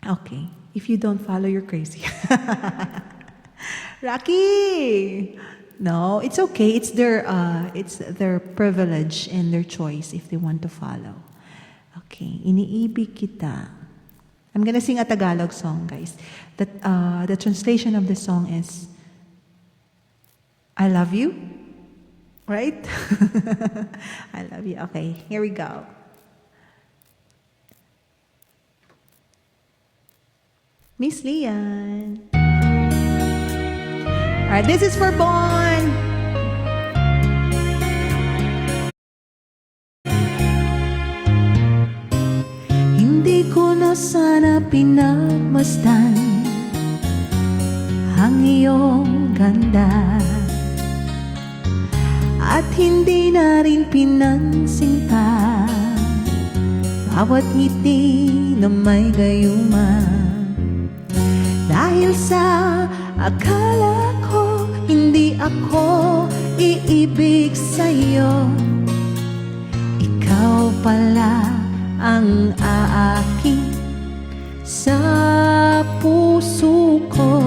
Okay. If you don't follow, you're crazy. Rocky! No, it's okay. It's their privilege and their choice if they want to follow. Okay. Iniibig kita. I'm gonna sing a Tagalog song, guys. The translation of the song is, I love you. Right? I love you. Okay, here we go. Miss Lian. Alright, this is for Bon. Hindi ko na sana pinagmasdan ang iyong ganda, at hindi na rin pinansin pa bawat ngiti na may gayuma. Dahil sa akala ko hindi ako iibig sa'yo, ikaw pala ang aaki sa puso ko.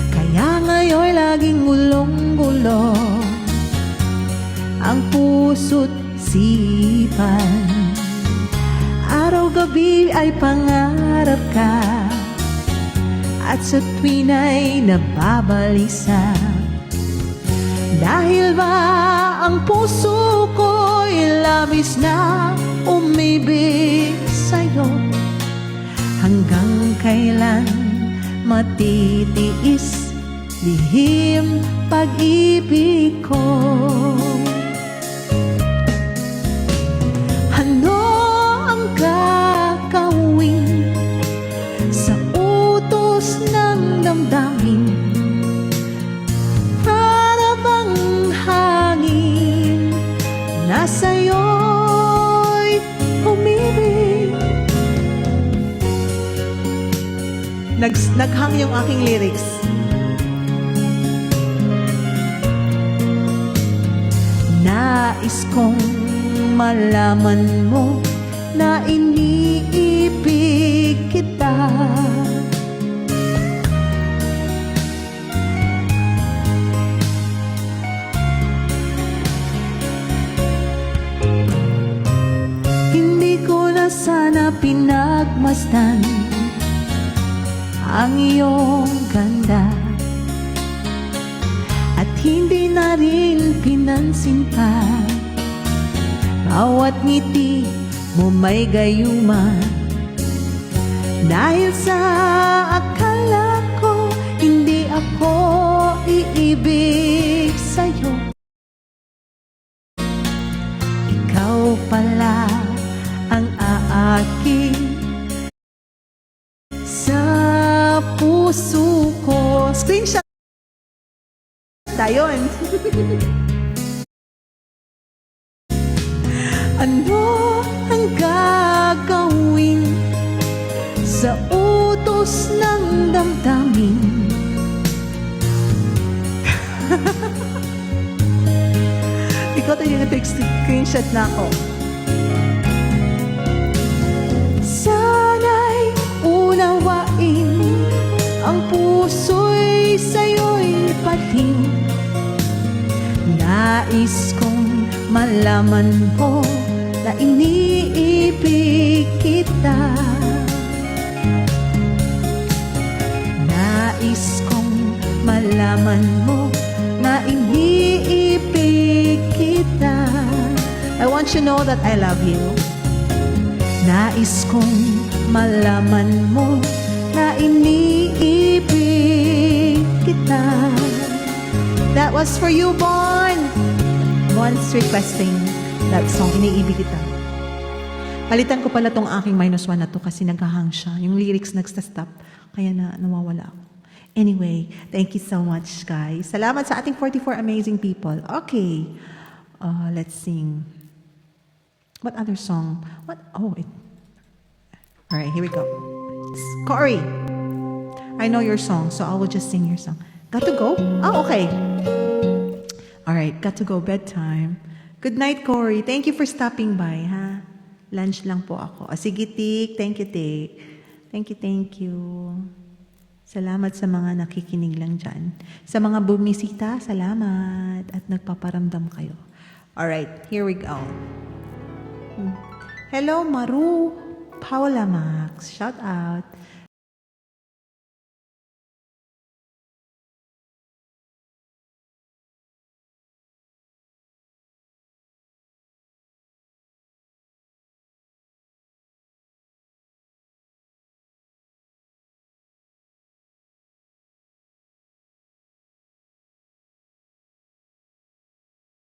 Kaya ngayon laging gulong-gulo ang puso't sipan. Araw-gabi ay pangarap ka, at sa tuwin ay nababalisa. Dahil ba ang puso ko'y labis na umibig sa'yo, hanggang kailan matitiis lihim pag-ibig ko? Ano ang gagawin sa utos ng damdamin? Para bang hangin na sa'yo'y umibig? Naghang yung aking lyrics. Nais kong malaman mo na iniibig kita. Hindi ko na sana pinagmasdan ang iyong ganda, at hindi na rin pinansin pa bawat ngiti mo may gayuma. Dahil sa akala ko hindi ako iibig sa'yo, ikaw pala ang aaki sa puso ko. Screenshot tayo. Ano ang gagawin sa utos ng damdamin? Ikaw tayo yung screenshot na ako. Sana'y unawain ang puso'y sa'yo'y pating. Nais kong malaman mo na iniibig kita. Nais kong malaman mo na iniibig kita. I want you to know that I love you. Nais kong malaman mo na iniibig kita. That was for you, Bon. Bon's requesting that song, Iniibig Kita. Palitan ko pala tong aking -1 na to kasi naghahang siya. Yung lyrics nagsta-stop, kaya nawawala ako. Anyway, thank you so much, guys. Salamat sa ating 44 amazing people. Okay, let's sing. What other song? Alright, here we go. Corey, I know your song, so I will just sing your song. Got to go? Oh, okay. Alright, got to go, bedtime. Good night, Corey. Thank you for stopping by, ha? Lunch lang po ako. Sige, Tik. Thank you, Tik. Thank you. Salamat sa mga nakikinig lang dyan. Sa mga bumisita, salamat. At nagpaparamdam kayo. Alright, here we go. Hello, Maru. Paula Max. Shout out.